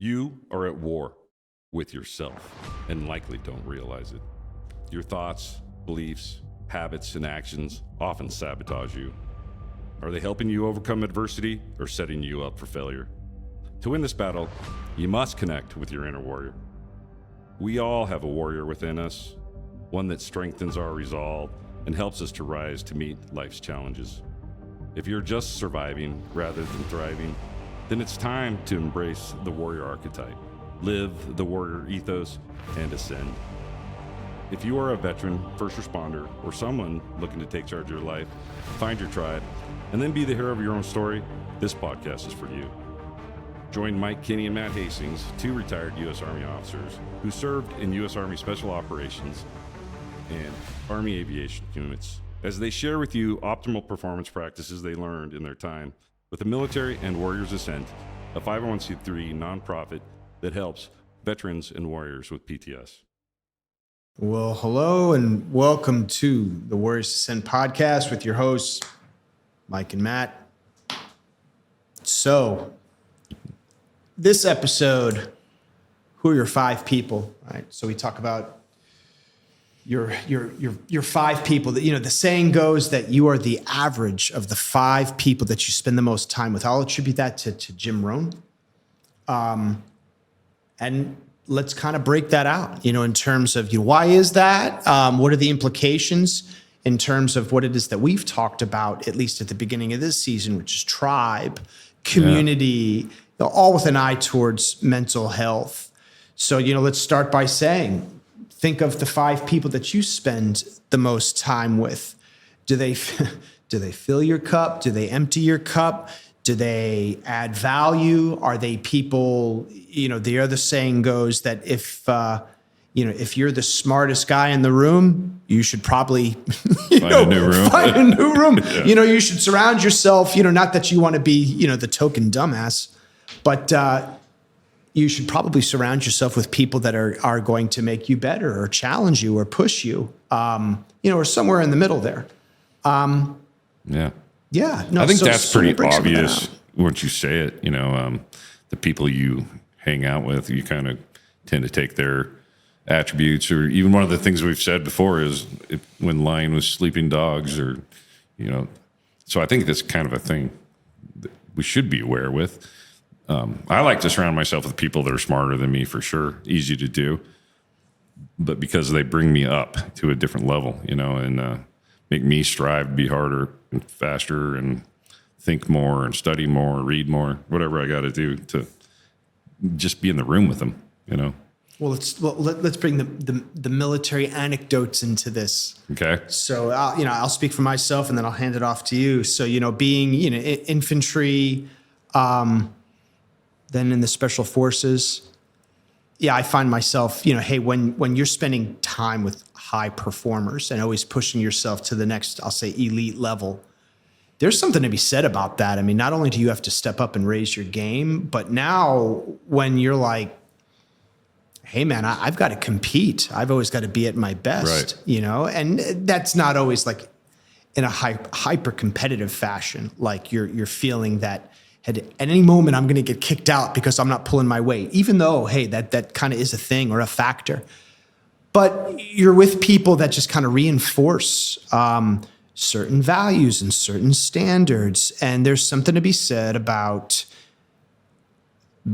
You are at war with yourself and likely don't realize it. Your thoughts, beliefs, habits, and actions often sabotage you. Are they helping you overcome adversity or setting you up for failure? To win this battle, you must connect with your inner warrior. We all have a warrior within us, one that strengthens our resolve and helps us to rise to meet life's challenges. If you're just surviving rather than thriving, then it's time to embrace the warrior archetype, live the warrior ethos, and ascend. If you are a veteran, first responder, or someone looking to take charge of your life, find your tribe, and then be the hero of your own story, this podcast is for you. Join Mike Kinney and Matt Hastings, two retired U.S. Army officers who served in U.S. Army Special Operations and Army Aviation units, as they share with you optimal performance practices they learned in their time with the Military and Warriors Ascent, a 501c3 nonprofit that helps veterans and warriors with PTS. Well, hello and welcome to the Warriors Ascent podcast with your hosts, Mike and Matt. So, this episode, who are your five people, right? So we talk about your five people. That, the saying goes that you are the average of the five people that you spend the most time with. I'll attribute that to Jim Rohn. And let's kind of break that out, in terms of, why is that? What are the implications in terms of what it is that we've talked about, at least at the beginning of this season, which is tribe, community, all with an eye towards mental health. So, let's start by saying, think of the five people that you spend the most time with. Do they fill your cup? Do they empty your cup? Do they add value? Are they people, the other saying goes that if you're the smartest guy in the room, you should probably, find a new room. Find a new room. Yeah. You should surround yourself, not that you want to be, the token dumbass, but you should probably surround yourself with people that are going to make you better or challenge you or push you, or somewhere in the middle there. Yeah, no, I think that's pretty obvious once you say it. The people you hang out with, you kind of tend to take their attributes, or even one of the things we've said before is when lying with sleeping dogs, or So I think that's kind of a thing that we should be aware with. I like to surround myself with people that are smarter than me, for sure. Easy to do, but because they bring me up to a different level, and make me strive to be harder and faster and think more and study more, read more, whatever I got to do to just be in the room with them, Well, let's bring the military anecdotes into this. Okay. So, I'll speak for myself and then I'll hand it off to you. So, being, infantry, then in the special forces, I find myself, hey, when you're spending time with high performers and always pushing yourself to the next, I'll say, elite level, there's something to be said about that. I mean, not only do you have to step up and raise your game, but now when you're like, hey man, I've got to compete. I've always got to be at my best, right. And that's not always like in a hyper competitive fashion. Like you're feeling that at any moment I'm going to get kicked out because I'm not pulling my weight, even though, hey, that kind of is a thing or a factor. But you're with people that just kind of reinforce certain values and certain standards. And there's something to be said about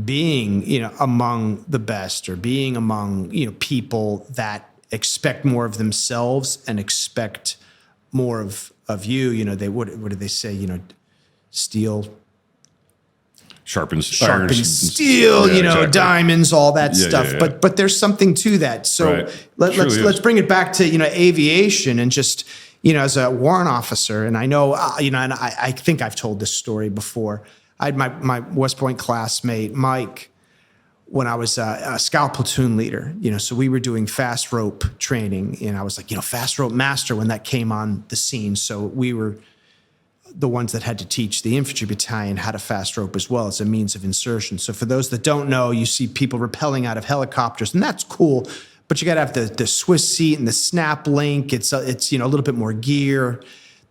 being, among the best, or being among, people that expect more of themselves and expect more of you. What do they say? Steel sharpens steel, exactly. Diamonds, all that stuff. Yeah. But there's something to that. So let's bring it back to, aviation and just, as a warrant officer. And I know, and I think I've told this story before. I had my West Point classmate, Mike, when I was a scout platoon leader, so we were doing fast rope training, and I was like, fast rope master when that came on the scene. So we were the ones that had to teach the infantry battalion how to fast rope as well as a means of insertion. So for those that don't know, you see people rappelling out of helicopters, and that's cool, but you got to have the Swiss seat and the snap link. It's a little bit more gear.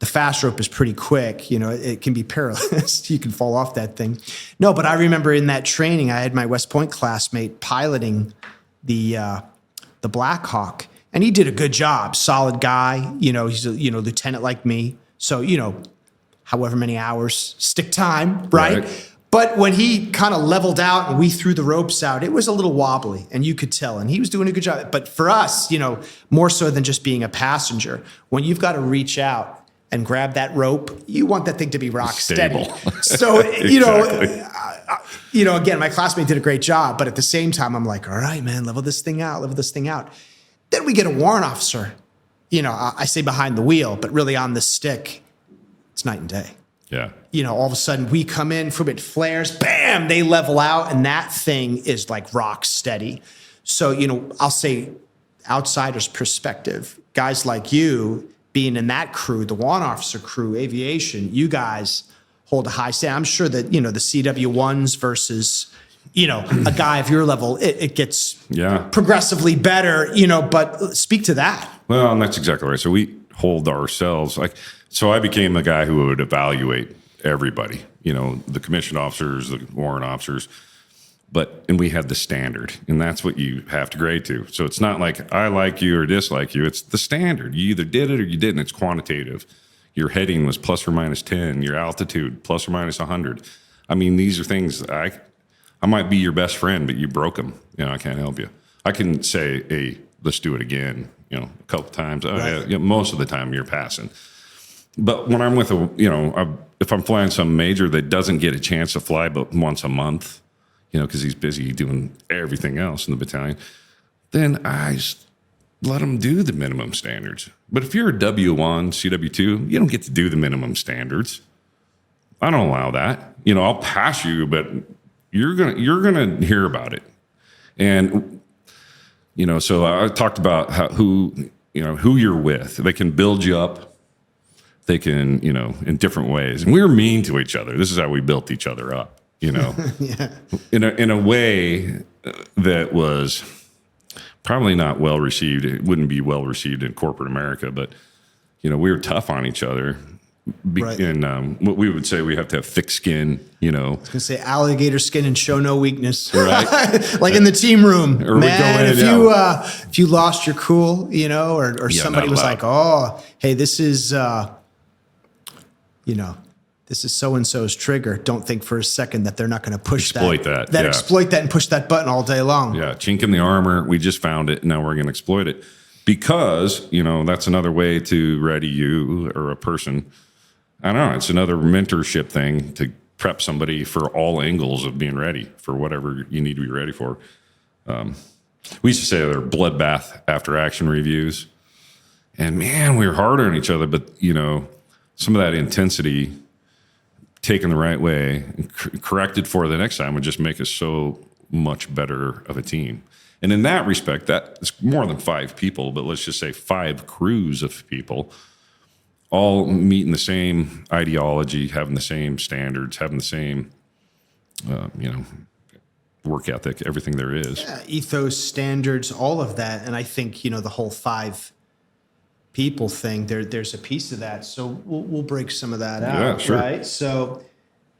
The fast rope is pretty quick. It can be perilous. You can fall off that thing. No, but I remember in that training, I had my West Point classmate piloting the Black Hawk, and he did a good job. Solid guy. He's a lieutenant like me. So however many hours, stick time, right? But when he kind of leveled out and we threw the ropes out, it was a little wobbly, and you could tell, and he was doing a good job. But for us, more so than just being a passenger, when you've got to reach out and grab that rope, you want that thing to be rock Stable. steady. So, again, my classmate did a great job, but at the same time, I'm like, all right, man, level this thing out. Then we get a warrant officer, I say behind the wheel, but really on the stick. It's night and day. Yeah. All of a sudden we come in, from it flares, bam, they level out, and that thing is like rock steady. So, I'll say outsider's perspective, guys like you being in that crew, the warrant officer crew, aviation, you guys hold a high standard. I'm sure that, the CW1s versus, a guy of your level, it gets progressively better, but speak to that. Well, and that's exactly right. So we hold ourselves so I became the guy who would evaluate everybody, the commissioned officers, the warrant officers, and we had the standard, and that's what you have to grade to. So it's not like I like you or dislike you. It's the standard. You either did it or you didn't. It's quantitative. Your heading was plus or minus 10, your altitude plus or minus 100. I mean, these are things I might be your best friend, but you broke them. I can't help you. I can say, hey, let's do it again, a couple times. Most of the time you're passing. But when I'm with if I'm flying some major that doesn't get a chance to fly but once a month, because he's busy doing everything else in the battalion, then I just let him do the minimum standards. But if you're a W1, CW2, you don't get to do the minimum standards. I don't allow that. I'll pass you, but you're gonna hear about it. And so I talked about who you're with. They can build you up. They can, in different ways. And we were mean to each other. This is how we built each other up, yeah. in a way that was probably not well received. It wouldn't be well received in corporate America, but, we were tough on each other. Right. And what we would say, we have to have thick skin, I was going to say alligator skin and show no weakness. Right. Like in the team room. Or man, if you lost your cool, or somebody was like, oh, hey, this is, this is so-and-so's trigger. Don't think for a second that they're not going to push exploit that. Exploit that and push that button all day long. Yeah, chink in the armor. We just found it. Now we're going to exploit it because, that's another way to ready you or a person. I don't know. It's another mentorship thing to prep somebody for all angles of being ready for whatever you need to be ready for. We used to say they're bloodbath after action reviews. And man, we were hard on each other, but some of that intensity taken the right way and corrected for the next time would just make us so much better of a team. And in that respect, that's more than 5 people, but let's just say 5 crews of people all meeting the same ideology, having the same standards, having the same, work ethic, everything there is. Yeah, ethos, standards, all of that. And I think, the whole 5 people thing, there's a piece of that. So we'll break some of that out, yeah, sure. Right? So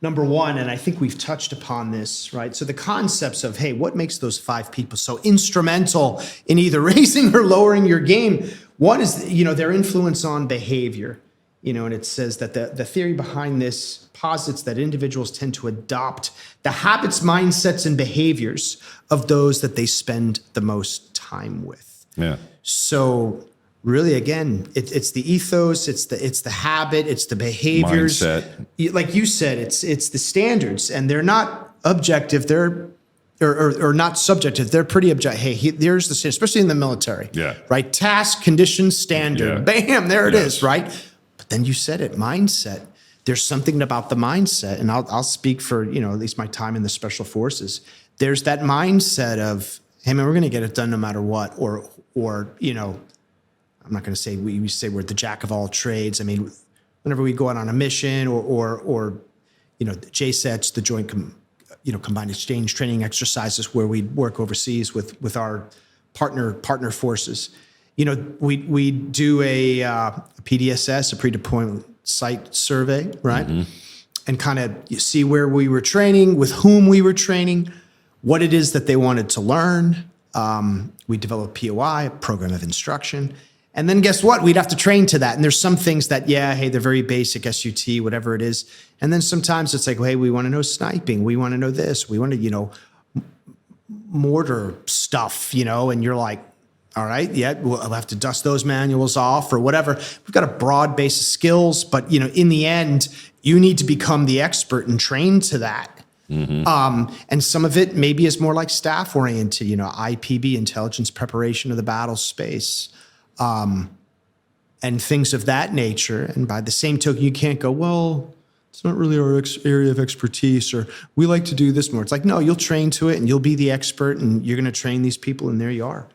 number one, and I think we've touched upon this, right? So the concepts of, hey, what makes those 5 people so instrumental in either raising or lowering your game? One is, their influence on behavior, and it says that the theory behind this posits that individuals tend to adopt the habits, mindsets, and behaviors of those that they spend the most time with. Yeah. So really, again, it's the ethos, it's the habit, it's the behaviors. Mindset. Like you said, it's the standards, and they're not objective. They're or not subjective. They're pretty objective. Hey, there's the standard, especially in the military. Yeah. Right. Task, condition, standard. Yeah. Bam. There it is. Right. But then you said it. Mindset. There's something about the mindset, and I'll speak for at least my time in the special forces. There's that mindset of, hey man, we're going to get it done no matter what, or I'm not going to say we say we're the jack of all trades. I mean, whenever we go out on a mission or the JSETs, the joint combined exchange training exercises where we work overseas with our partner forces, we do a PDSS, a pre-deployment site survey, right? And kind of see where we were training, with whom we were training, what it is that they wanted to learn. We develop POI, a program of instruction. And then guess what? We'd have to train to that. And there's some things that, hey, they're very basic, SUT, whatever it is. And then sometimes it's like, hey, we want to know sniping. We want to know this. We want to, mortar stuff, and you're like, all right, we'll have to dust those manuals off or whatever. We've got a broad base of skills, but, in the end, you need to become the expert and train to that. And some of it maybe is more like staff oriented, IPB, intelligence preparation of the battle space, and things of that nature. And by the same token, you can't go, well, it's not really our area of expertise, or we like to do this more. It's like, no, you'll train to it and you'll be the expert and you're going to train these people, and there you are.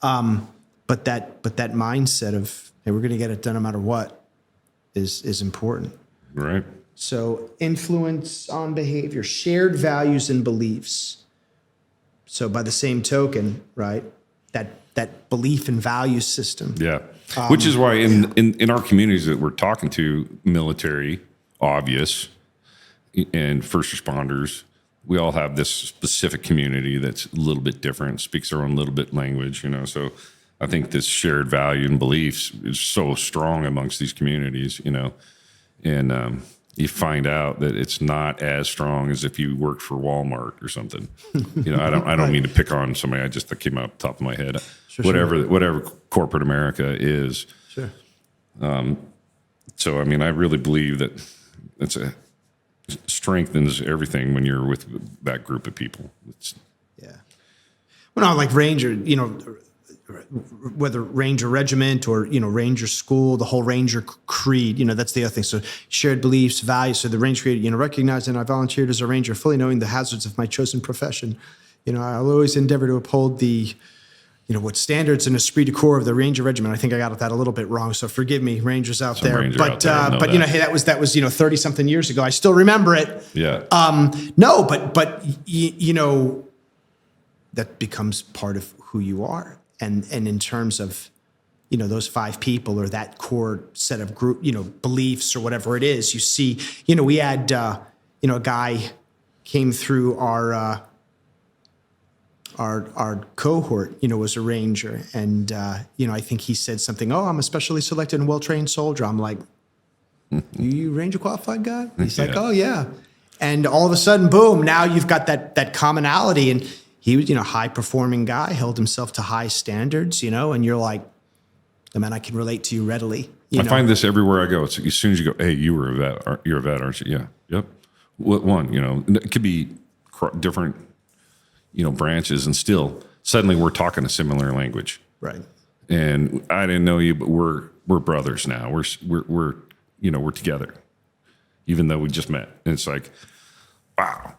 But that mindset of, hey, we're going to get it done no matter what is important. Right. So influence on behavior, shared values and beliefs. So by the same token, right, that belief and value system. Yeah. Which is why in our communities that we're talking to, military, obvious, and first responders, we all have this specific community that's a little bit different, speaks their own little bit language, So I think this shared value and beliefs is so strong amongst these communities, and you find out that it's not as strong as if you worked for Walmart or something. I don't mean to pick on somebody. That came out the top of my head. Whatever corporate America is. Sure. So, I really believe that strengthens everything when you're with that group of people. Well, no, like Ranger, whether Ranger Regiment or, Ranger School, the whole Ranger Creed, that's the other thing. So shared beliefs, values. So the Ranger Creed, recognizing I volunteered as a Ranger, fully knowing the hazards of my chosen profession. I'll always endeavor to uphold the, what standards and esprit de corps of the Ranger Regiment. I think I got that a little bit wrong, so forgive me, Rangers out there. Ranger but out there but hey, that was 30 something years ago. I still remember it. Yeah. No, but that becomes part of who you are. And in terms of, those 5 people or that core set of group, beliefs or whatever it is, you see, we had, a guy came through our cohort, was a Ranger. And, I think he said something, I'm a specially selected and well-trained soldier. I'm like, you Ranger qualified guy? He's like, oh yeah. And all of a sudden, boom, now you've got that commonality. And he was, high performing guy, held himself to high standards, and you're like, oh, man, I can relate to you readily. I find this everywhere I go. It's as soon as you go, hey, you're a vet, aren't you? Yeah. Yep. What one, it could be different, branches, and still suddenly we're talking a similar language. Right. And I didn't know you, but we're brothers now. We're together, even though we just met. And it's like, wow.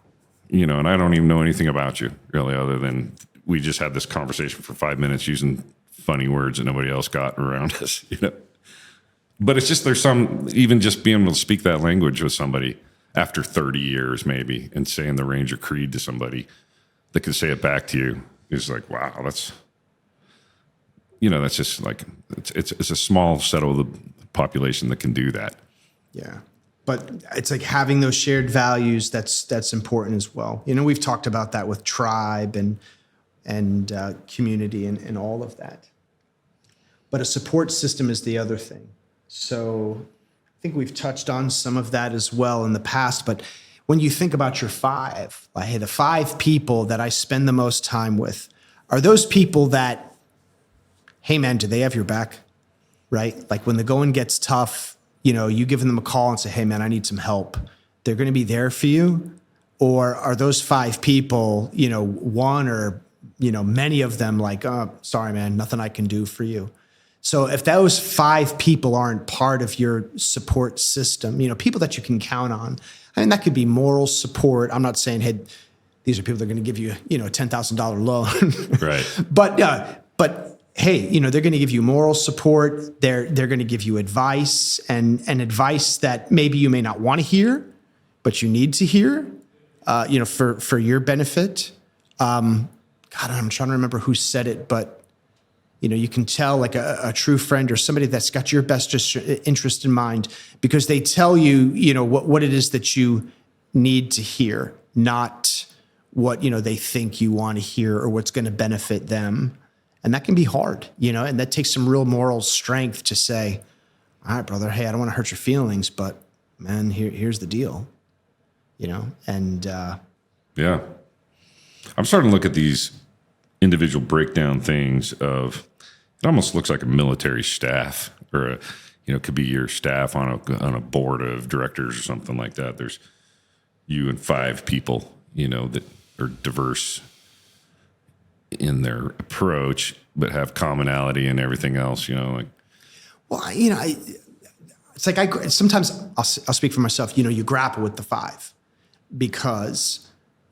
And I don't even know anything about you really, other than we just had this conversation for 5 minutes using funny words that nobody else got around us, But it's just, there's even just being able to speak that language with somebody after 30 years maybe, and saying the Ranger Creed to somebody that can say it back to you is like, wow, that's just like, it's a small set of the population that can do that. Yeah. But it's like having those shared values, that's important as well. We've talked about that with tribe and community and all of that. But a support system is the other thing. So I think we've touched on some of that as well in the past. But when you think about your 5, like, hey, the 5 people that I spend the most time with are those people that, hey, man, do they have your back? Right? Like when the going gets tough, you give them a call and say, hey, man, I need some help. They're going to be there for you? Or are those 5 people, one or, many of them like, oh, sorry, man, nothing I can do for you. So if those 5 people aren't part of your support system, people that you can count on, that could be moral support. I'm not saying, hey, these are people that are going to give you, a $10,000 loan. Right. But hey, they're going to give you moral support. They're going to give you advice and advice that maybe you may not want to hear, but you need to hear, for your benefit. God, I'm trying to remember who said it, but You can tell like a true friend or somebody that's got your best interest in mind because they tell you, what it is that you need to hear, not what, they think you want to hear or what's going to benefit them. And that can be hard, and that takes some real moral strength to say, all right, brother, hey, I don't want to hurt your feelings, but man, here's the deal, and yeah. I'm starting to look at these individual breakdown things of, it almost looks like a military staff or it could be your staff on a board of directors or something like that. There's you and 5 people, that are diverse in their approach, but have commonality and everything else, like. Well, it's like sometimes I'll speak for myself, you grapple with the 5 because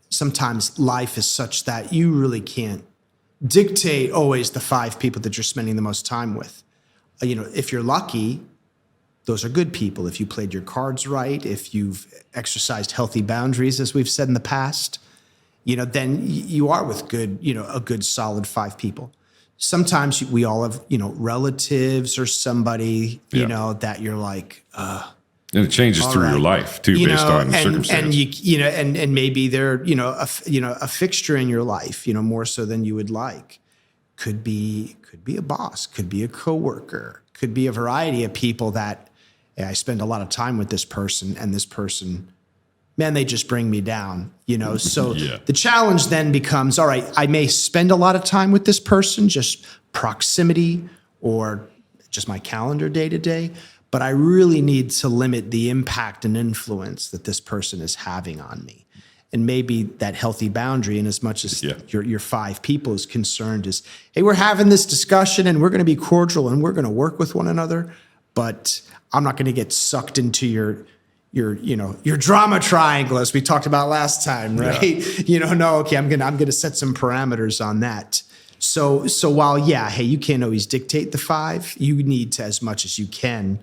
sometimes life is such that you really can't dictate always the 5 people that you're spending the most time with. If you're lucky, those are good people. If you played your cards right, if you've exercised healthy boundaries, as we've said in the past, then you are with a good solid 5 people. Sometimes we all have, relatives or somebody, that you're like, and it changes through your life too, based on circumstances. And maybe they're, a fixture in your life, more so than you would like. Could be a boss, could be a coworker, could be a variety of people that I spend a lot of time with this person, and this person, man, they just bring me down, So The challenge then becomes, all right, I may spend a lot of time with this person, just proximity or just my calendar day to day, but I really need to limit the impact and influence that this person is having on me. And maybe that healthy boundary, in as much as your 5 people is concerned, is, hey, we're having this discussion and we're going to be cordial and we're going to work with one another, but I'm not going to get sucked into your drama triangle, as we talked about last time, right? Yeah. Okay, I'm gonna set some parameters on that. So while hey, you can't always dictate the 5, you need to, as much as you can,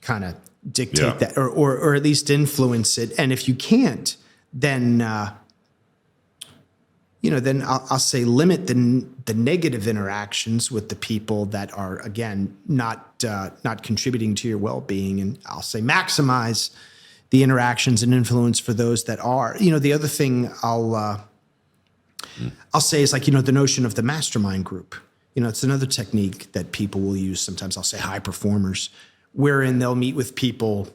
kind of dictate that, or at least influence it. And if you can't, then then I'll say limit the negative interactions with the people that are, again, not contributing to your well-being, and I'll say maximize the interactions and influence for those that are. The other thing I'll say is like, the notion of the mastermind group. It's another technique that people will use. Sometimes I'll say high performers, wherein they'll meet with people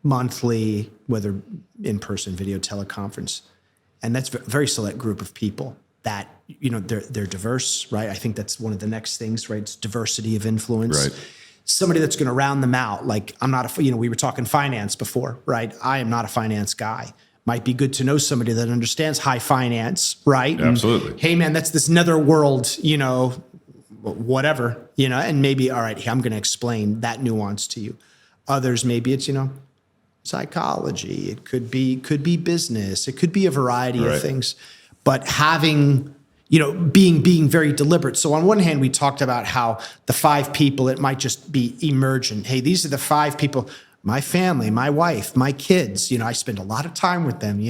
monthly, whether in person, video, teleconference. And that's a very select group of people that, they're diverse, right? I think that's one of the next things, right? It's diversity of influence. Right. Somebody that's going to round them out. Like, I'm not we were talking finance before, right? I am not a finance guy. Might be good to know somebody that understands high finance, right? Absolutely. And, hey man, that's this netherworld, whatever, and maybe, all right, I'm going to explain that nuance to you. Others, maybe it's, psychology. It could be business. It could be a variety of things, but having, being very deliberate. So on one hand, we talked about how the 5 people, it might just be emergent. Hey, these are the 5 people, my family, my wife, my kids, I spend a lot of time with them,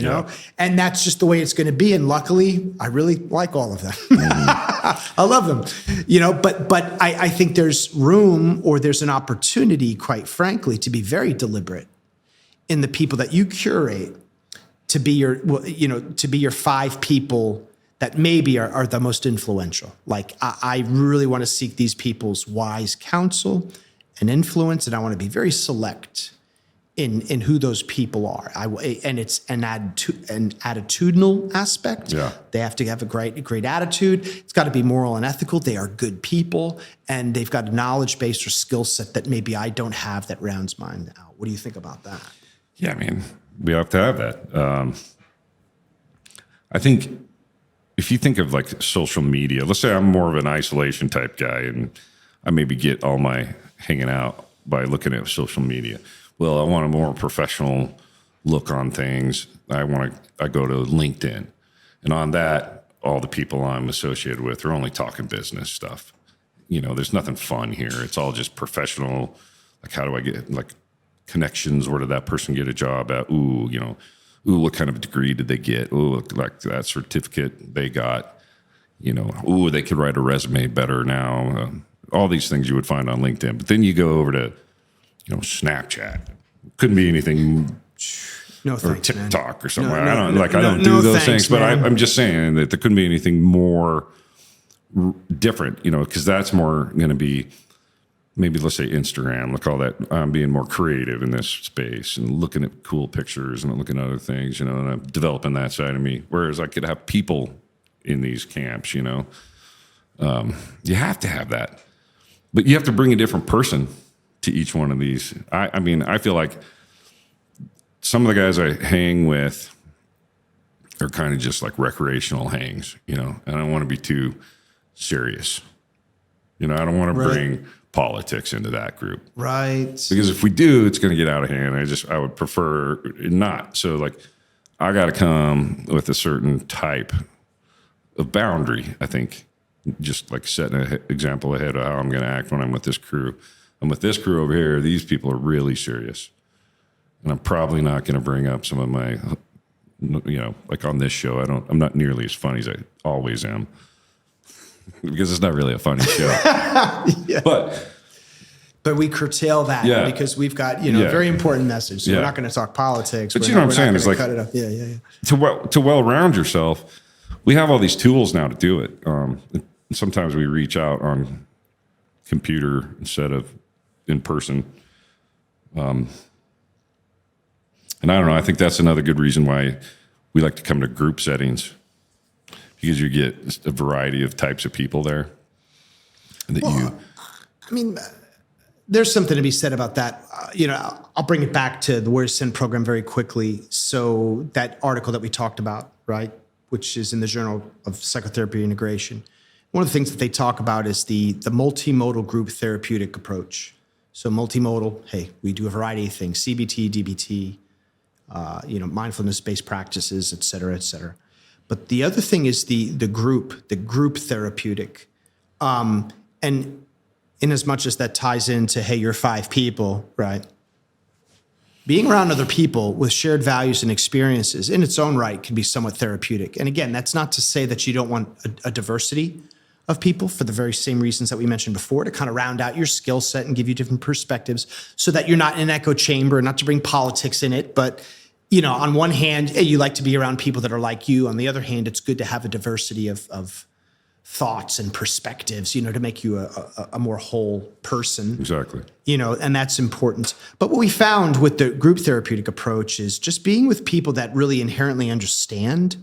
and that's just the way it's going to be. And luckily, I really like all of them. I love them, but I think there's room, or there's an opportunity, quite frankly, to be very deliberate in the people that you curate to be your 5 people that maybe are the most influential. Like, I really want to seek these people's wise counsel and influence, and I want to be very select in who those people are. And it's an attitudinal aspect. Yeah. They have to have a great attitude. It's got to be moral and ethical. They are good people, and they've got a knowledge base or skill set that maybe I don't have that rounds mine out. What do you think about that? Yeah, I mean, we have to have that. I think if you think of like social media, let's say I'm more of an isolation type guy, and I maybe get all my hanging out by looking at social media. Well, I want a more professional look on things. I go to LinkedIn, and on that, all the people I'm associated with are only talking business stuff. There's nothing fun here. It's all just professional. Like, how do I get connections? Where did that person get a job at? Ooh, what kind of degree did they get? Ooh, like that certificate they got. Ooh, they could write a resume better now. all these things you would find on LinkedIn. But then you go over to, Snapchat. Couldn't be anything. No Or thanks, TikTok man. or somewhere. No, I don't no, do no those thanks, things, but man. I'm just saying that there couldn't be anything more different, because that's more going to be maybe, let's say, Instagram. Look, all that. I'm being more creative in this space and looking at cool pictures and looking at other things, and I'm developing that side of me. Whereas I could have people in these camps, you have to have that, but you have to bring a different person to each one of these. I mean, I feel like some of the guys I hang with are kind of just like recreational hangs, and I don't want to be too serious. I don't want to bring politics into that group. Right. Because if we do, it's going to get out of hand. I would prefer not. So like, I got to come with a certain type of boundary, I think, just like setting an example ahead of how I'm going to act when I'm with this crew. I'm with this crew over here. These people are really serious. And I'm probably not going to bring up some of my, like on this show, I'm not nearly as funny as I always am because it's not really a funny show. Yeah. But we curtail that because we've got, a very important message. So we're not going to talk politics. But you know what I'm saying? It's like, cut it up. Yeah. To well-round yourself, we have all these tools now to do it. Sometimes we reach out on computer instead of in person. And I don't know, I think that's another good reason why we like to come to group settings, because you get a variety of types of people there. There's something to be said about that. I'll bring it back to the Warrior Sin program very quickly. So that article that we talked about, right, which is in the Journal of Psychotherapy Integration, one of the things that they talk about is the multimodal group therapeutic approach. So multimodal, hey, we do a variety of things, CBT, DBT, mindfulness-based practices, et cetera, et cetera. But the other thing is the group therapeutic. And in as much as that ties into, hey, you're 5 people, right? Being around other people with shared values and experiences in its own right can be somewhat therapeutic. And again, that's not to say that you don't want a diversity of people for the very same reasons that we mentioned before, to kind of round out your skill set and give you different perspectives so that you're not in an echo chamber, not to bring politics in it. But, on one hand, hey, you like to be around people that are like you. On the other hand, it's good to have a diversity of thoughts and perspectives, to make you a more whole person. Exactly. And that's important. But what we found with the group therapeutic approach is just being with people that really inherently understand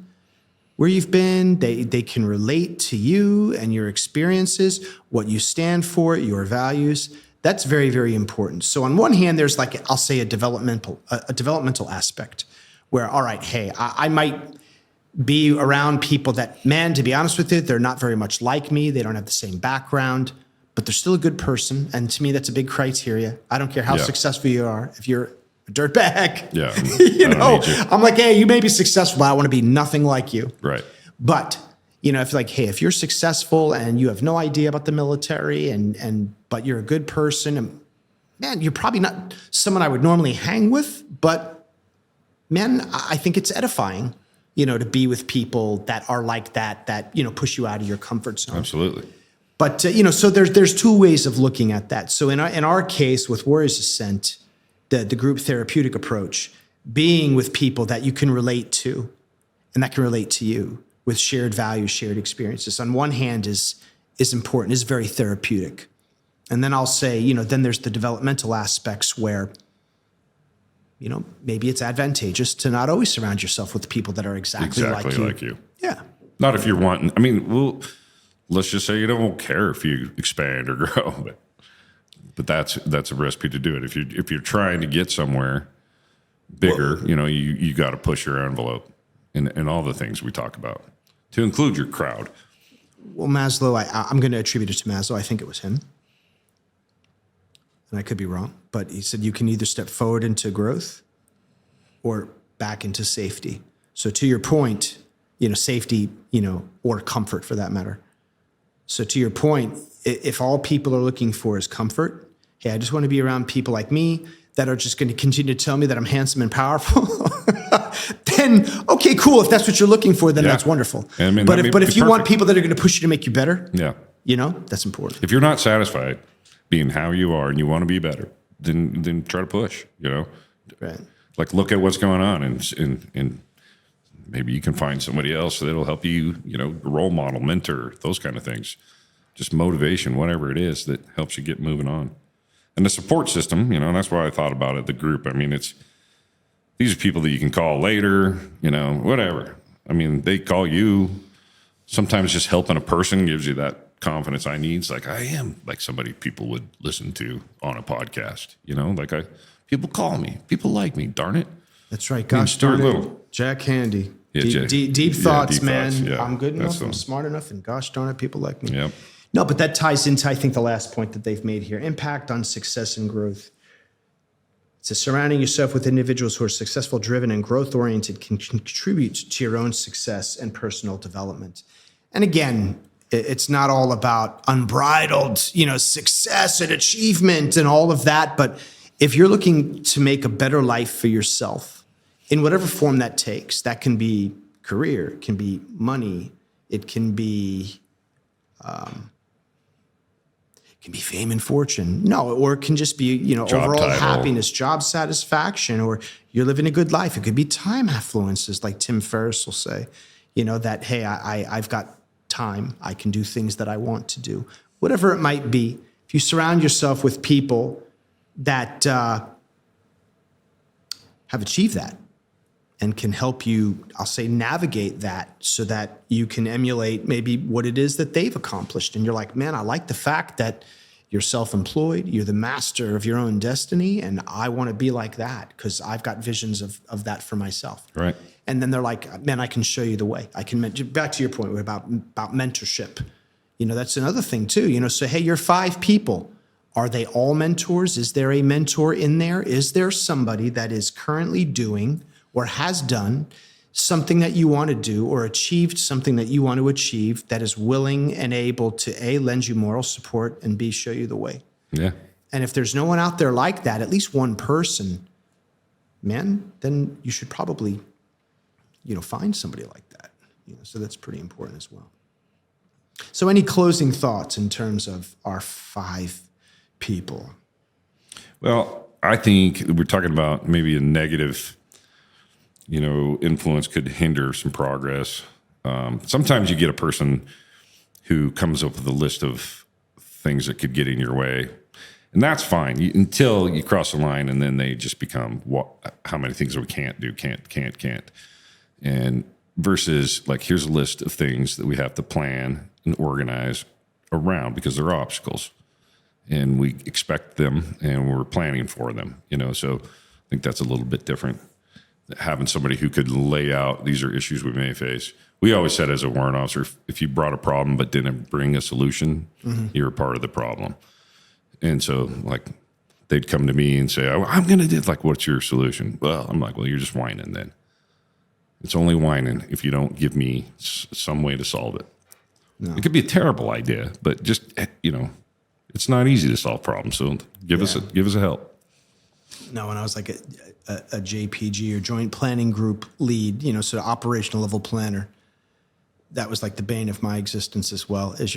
where you've been. They can relate to you and your experiences, what you stand for, your values. That's very, very important. So on one hand, there's like, I'll say a developmental aspect where, all right, hey, I might be around people that, man, to be honest with you, they're not very much like me. They don't have the same background, but they're still a good person. And to me, that's a big criteria. I don't care how successful you are. If you're a dirtbag, I'm like, hey, you may be successful, but I want to be nothing like you. Right. But, if you're successful and you have no idea about the military but you're a good person, and man, you're probably not someone I would normally hang with, but man, I think it's edifying, to be with people that are like that, push you out of your comfort zone. Absolutely. But, so there's 2 ways of looking at that. So in our case with Warriors Ascent, the group therapeutic approach, being with people that you can relate to and that can relate to you with shared values, shared experiences, on one hand is important, is very therapeutic. And then I'll say, then there's the developmental aspects where, maybe it's advantageous to not always surround yourself with people that are exactly like you. Yeah. Not if you're wanting, let's just say you don't care if you expand or grow, but that's a recipe to do it. If you're trying to get somewhere bigger, you got to push your envelope and all the things we talk about to include your crowd. Well, Maslow, I'm going to attribute it to Maslow. I think it was him. And I could be wrong, but he said you can either step forward into growth or back into safety. So to your point, safety, or comfort for that matter. So to your point, if all people are looking for is comfort, hey, I just want to be around people like me that are just going to continue to tell me that I'm handsome and powerful, then, okay, cool. If that's what you're looking for, then that's wonderful. But if you want people that are going to push you to make you better, That's important. If you're not satisfied being how you are and you want to be better, then try to push, Right. Like look at what's going on and maybe you can find somebody else that'll help you, role model, mentor, those kind of things. Just motivation, whatever it is that helps you get moving on. And the support system, and that's why I thought about it, the group. I mean, these are people that you can call later, whatever. I mean, they call you. Sometimes just helping a person gives you that confidence I need. It's like I am like somebody people would listen to on a podcast, people call me, people like me, darn it. That's right. Gosh darn it. Jack Handy. Yeah, deep thoughts, deep man. thoughts, yeah. I'm good enough. I'm smart enough. And gosh darn it, people like me. Yep. No, but that ties into, I think, the last point that they've made here. Impact on success and growth. It says surrounding yourself with individuals who are successful, driven, and growth-oriented can contribute to your own success and personal development. And again, it's not all about unbridled, success and achievement and all of that. But if you're looking to make a better life for yourself, in whatever form that takes, that can be career, it can be money, it can be fame and fortune. No, or it can just be, overall title. happiness, job satisfaction, or you're living a good life. It could be time affluences, like Tim Ferriss will say, that, hey, I've got time. I can do things that I want to do. Whatever it might be, if you surround yourself with people that have achieved that and can help you, I'll say, navigate that so that you can emulate maybe what it is that they've accomplished. And you're like, man, I like the fact that you're self-employed, you're the master of your own destiny, and I want to be like that because I've got visions of that for myself. Right. And then they're like, man, I can show you the way. I can, back to your point about mentorship. That's another thing too. So, hey, you're 5 people. Are they all mentors? Is there a mentor in there? Is there somebody that is currently doing or has done something that you want to do or achieved something that you want to achieve that is willing and able to A, lend you moral support, and B, show you the way? Yeah. And if there's no one out there like that, at least one person, man, then you should probably, find somebody like that. So that's pretty important as well. So any closing thoughts in terms of our 5 people? Well, I think we're talking about maybe a negative, influence could hinder some progress. Sometimes you get a person who comes up with a list of things that could get in your way, and that's fine until you cross the line, and then they just become how many things we can't do, can't. And versus like, here's a list of things that we have to plan and organize around because they're obstacles and we expect them and we're planning for them, so I think that's a little bit different. Having somebody who could lay out, these are issues we may face. We always said as a warrant officer, if you brought a problem but didn't bring a solution, you're a part of the problem. And so like they'd come to me and say, I'm going to do, like, what's your solution? Well, I'm like, well, you're just whining then. It's only whining if you don't give me some way to solve it. No. It could be a terrible idea, but just, it's not easy to solve problems. So give us a help. No, when I was like a JPG or joint planning group lead, sort of operational level planner, that was like the bane of my existence as well. As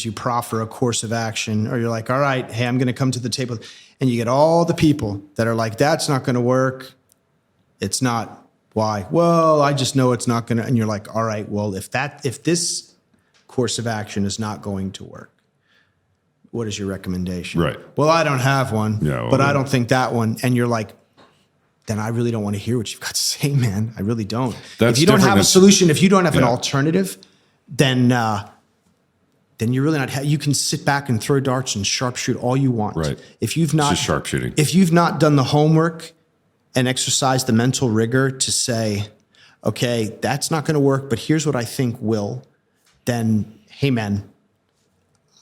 you proffer a course of action, or you're like, all right, hey, I'm going to come to the table, and you get all the people that are like, that's not going to work. It's not. Why? Well, I just know it's not going to. And you're like, all right, well, if this course of action is not going to work, what is your recommendation? Right. Well, I don't have one, but I don't think that one. And you're like, then I really don't want to hear what you've got to say, man. I really don't. If you don't have a solution, if you don't have an alternative, then you're really not. You can sit back and throw darts and sharpshoot all you want. Right. If you've not it's just sharpshooting. If you've not done the homework and exercised the mental rigor to say, okay, that's not going to work, but here's what I think will, then, hey, man,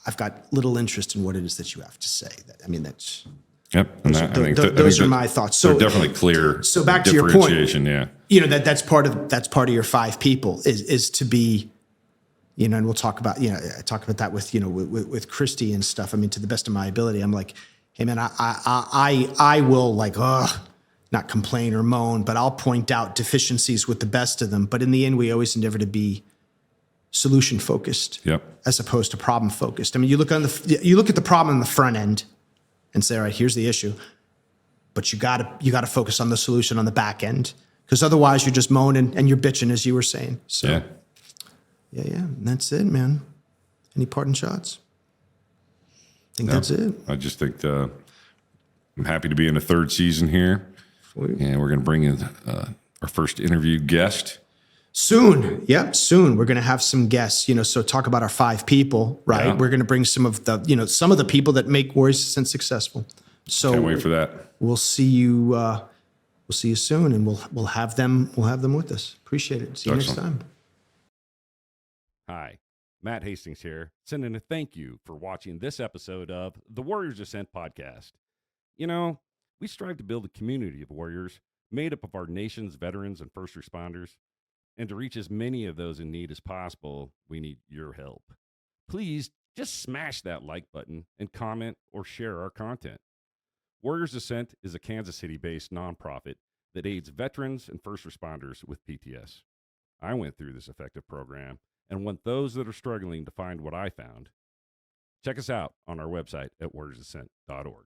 I've got little interest in what it is that you have to say. That's. Yep. Those are my thoughts. So definitely clear. So back to your point, yeah. That's part of your 5 people is to be, and we'll talk about, I talk about that with, with Christy and stuff. I mean, to the best of my ability, I'm like, hey man, I will like, not complain or moan, but I'll point out deficiencies with the best of them. But in the end, we always endeavor to be solution focused Yep. as opposed to problem focused. I mean, you look at the problem on the front end and say, all right, here's the issue, but you gotta focus on the solution on the back end, because otherwise you're just moaning and you're bitching, as you were saying. So yeah, and that's it, man. Any parting shots? I think that's it. I just think I'm happy to be in the third season here, and we're going to bring in our first interviewed guest. Soon. Yep. Soon. We're going to have some guests, so talk about our 5 people, right? Yeah. We're going to bring some of the people that make Warriors Ascent successful. So Can't wait for that. We'll see you soon, and we'll have them with us. Appreciate it. See you next time. Hi, Matt Hastings here, sending a thank you for watching this episode of the Warriors Ascent podcast. We strive to build a community of warriors made up of our nation's veterans and first responders. And to reach as many of those in need as possible, we need your help. Please just smash that like button and comment or share our content. Warriors Ascent is a Kansas City-based nonprofit that aids veterans and first responders with PTS. I went through this effective program and want those that are struggling to find what I found. Check us out on our website at warriorsascent.org.